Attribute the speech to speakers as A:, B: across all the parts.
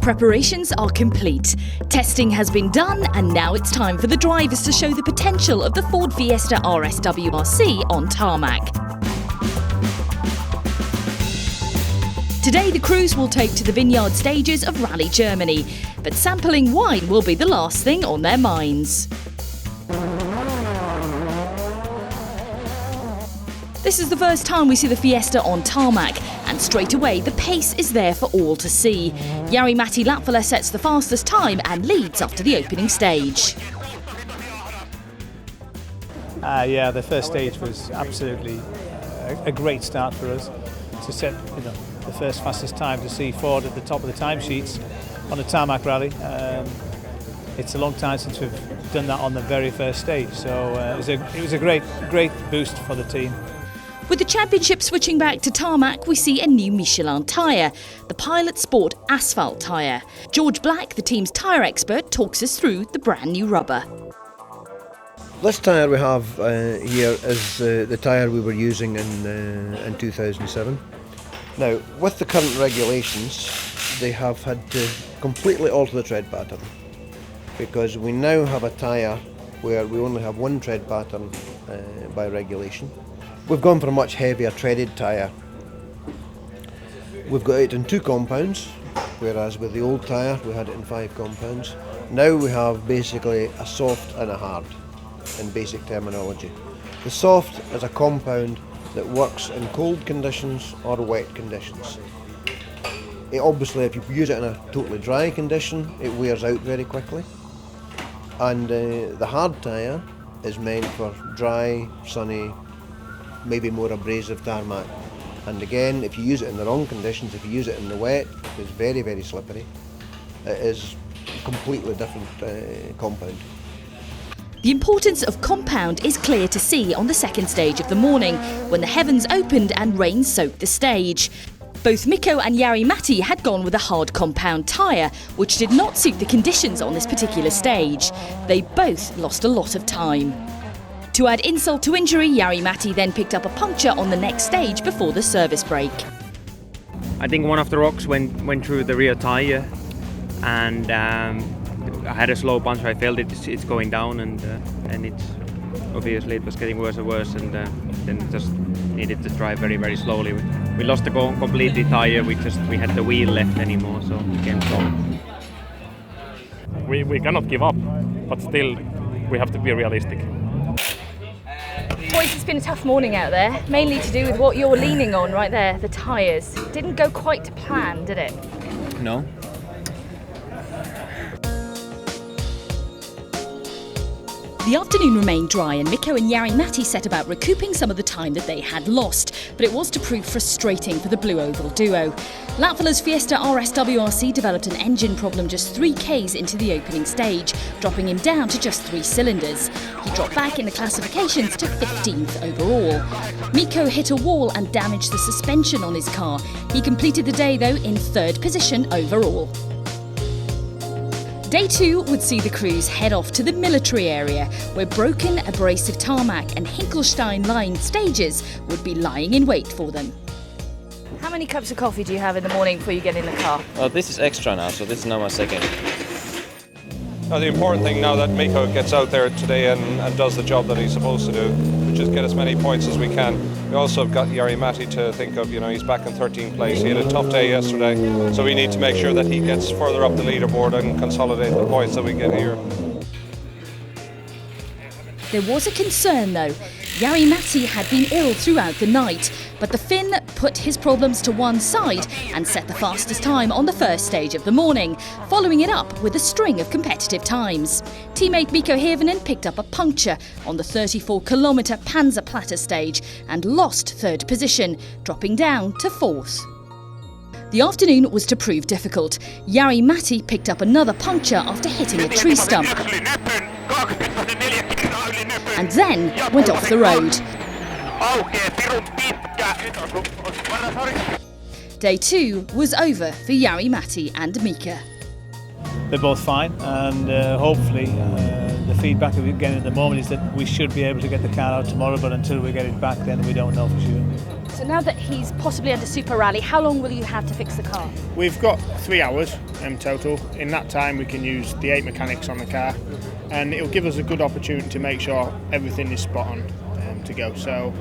A: Preparations are complete. Testing has been done, and now it's time for the drivers to show the potential of the Ford Fiesta RS WRC on tarmac. Today the crews will take to the vineyard stages of Rallye Germany, but sampling wine will be the last thing on their minds. This is the first time we see the Fiesta on tarmac, and straight away the pace is there for all to see. Jari-Matti Latvala sets the fastest time and leads after the opening stage.
B: Yeah, the first stage was absolutely a great start for us to set the first fastest time, to see Ford at the top of the timesheets on a tarmac rally. It's a long time since we've done that on the very first stage, so it was a great boost for the team.
A: With the championship switching back to tarmac, we see a new Michelin tyre, the Pilot Sport asphalt tyre. George Black, the team's tyre expert, talks us through the brand new rubber.
C: This tyre we have here is the tyre we were using in 2007. Now, with the current regulations, they have had to completely alter the tread pattern, because we now have a tyre where we only have one tread pattern by regulation. We've gone for a much heavier treaded tyre. We've got it in 2 compounds, whereas with the old tyre we had it in 5 compounds. Now we have basically a soft and a hard in basic terminology. The soft is a compound that works in cold conditions or wet conditions. Obviously, if you use it in a totally dry condition, it wears out very quickly. And the hard tyre is meant for dry, sunny, maybe more abrasive tarmac. And again, if you use it in the wrong conditions, if you use it in the wet, it's very, very slippery. It is a completely different compound.
A: The importance of compound is clear to see on the second stage of the morning, when the heavens opened and rain soaked the stage. Both Mikko and Jari-Matti had gone with a hard compound tyre, which did not suit the conditions on this particular stage. They both lost a lot of time. To add insult to injury, Jari-Matti then picked up a puncture on the next stage before the service break.
D: I think one of the rocks went through the rear tyre, and I had a slow punch. I felt it's going down, and it's obviously it was getting worse and worse, and then just needed to drive very, very slowly. We lost the completely tyre. We had the wheel left anymore, so we came slow.
E: We cannot give up, but still we have to be realistic.
A: Boys, it's been a tough morning out there, mainly to do with what you're leaning on right there, the tyres. Didn't go quite to plan, did it?
D: No.
A: The afternoon remained dry, and Mikko and Jari-Matti set about recouping some of the time that they had lost, but it was to prove frustrating for the Blue Oval duo. Latvala's Fiesta RS WRC developed an engine problem just 3 Ks into the opening stage, dropping him down to just 3 cylinders. He dropped back in the classifications to 15th overall. Mikko hit a wall and damaged the suspension on his car. He completed the day, though, in 3rd position overall. Day 2 would see the crews head off to the military area, where broken abrasive tarmac and Hinkelstein-lined stages would be lying in wait for them. How many cups of coffee do you have in the morning before you get in the car?
F: Well, this is extra now, so this is now my second.
E: Now, the important thing now that Mikko gets out there today and does the job that he's supposed to do, which is get as many points as we can. We also have got Jari-Matti to think of. He's back in 13th place. He had a tough day yesterday, so we need to make sure that he gets further up the leaderboard and consolidate the points that we get here.
A: There was a concern, though. Jari-Matti had been ill throughout the night, but the Finn put his problems to one side and set the fastest time on the first stage of the morning, following it up with a string of competitive times. Teammate Mikko Hirvonen picked up a puncture on the 34-kilometre Panzerplatte stage and lost 3rd position, dropping down to 4th. The afternoon was to prove difficult. Jari-Matti picked up another puncture after hitting a tree stump, and then went off the road. Day 2 was over for Jari-Matti and Mika.
B: They're both fine, and hopefully the feedback that we're getting at the moment is that we should be able to get the car out tomorrow, but until we get it back then we don't know for sure.
A: So now that he's possibly under Super Rally, how long will you have to fix the car?
G: We've got 3 hours total. In that time we can use the 8 mechanics on the car, and it'll give us a good opportunity to make sure everything is spot on to go. So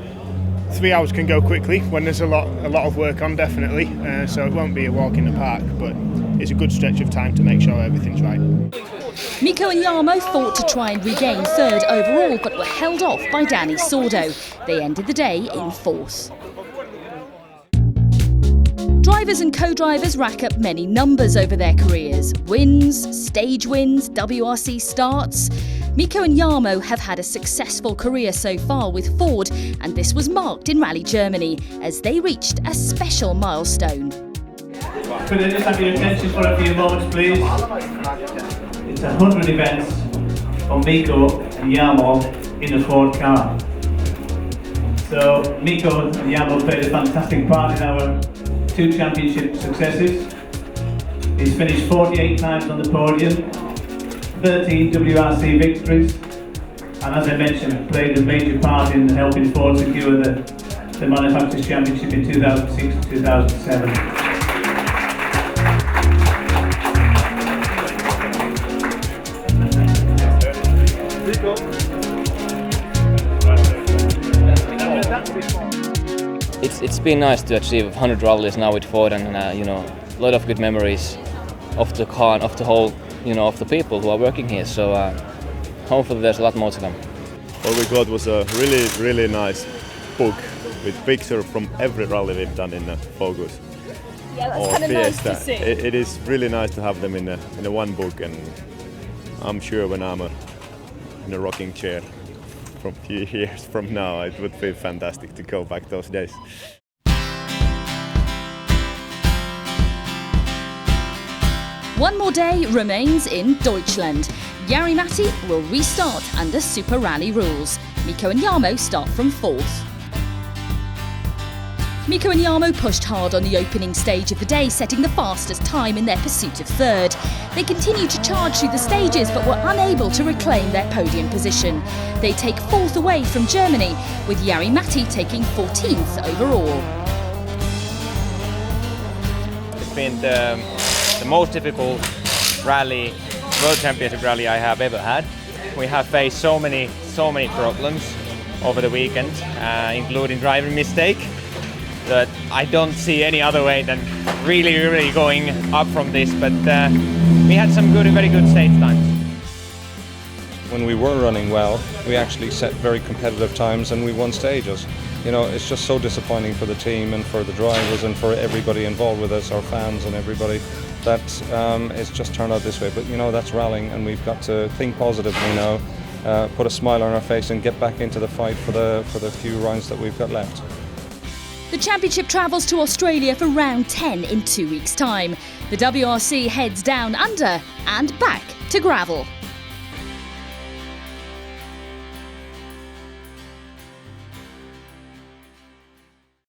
G: 3 hours can go quickly when there's a lot of work on, definitely. So it won't be a walk in the park, but it's a good stretch of time to make sure everything's right.
A: Mikko and Jarmo fought to try and regain third overall, but were held off by Danny Sordo. They ended the day in fourth. Drivers and co-drivers rack up many numbers over their careers. Wins, stage wins, WRC starts. Mikko and Jarmo have had a successful career so far with Ford, and this was marked in Rally Germany as they reached a special milestone.
B: Could I just have your attention for a few moments, please? It's 100 events for Mikko and Jarmo in a Ford car. So Mikko and Jarmo played a fantastic part in our 2 championship successes. He's finished 48 times on the podium, 13 WRC victories, and as I mentioned, played a major part in helping Ford secure the Manufacturers' Championship in 2006 and 2007.
F: It's been nice to achieve 100 rallies now with Ford, and a lot of good memories of the car and of the whole, of the people who are working here. So hopefully there's a lot more to come.
H: What we got was a really nice book with pictures from every rally we've done in Focus.
A: Yeah, that's kind of nice to see.
H: It is really nice to have them in a one book, and I'm sure when I'm in a rocking chair from a few years from now, it would be fantastic to go back those days.
A: One more day remains in Deutschland. Jari Matti will restart under Super Rally rules. Mikko and Jarmo start from fourth. Mikko and Jarmo pushed hard on the opening stage of the day, setting the fastest time in their pursuit of third. They continued to charge through the stages but were unable to reclaim their podium position. They take fourth away from Germany, with Jari Matti taking 14th overall.
D: It's been the most difficult rally, World Championship rally I have ever had. We have faced so many problems over the weekend, including driving mistake, that I don't see any other way than really going up from this. But we had some very good stage times.
E: When we were running well, we actually set very competitive times and we won stages. It's just so disappointing for the team and for the drivers and for everybody involved with us, our fans and everybody, that it's just turned out this way. But that's rallying, and we've got to think positively now, put a smile on our face and get back into the fight for the few rounds that we've got left.
A: The championship travels to Australia for round 10 in 2 weeks' time. The WRC heads down under and back to gravel.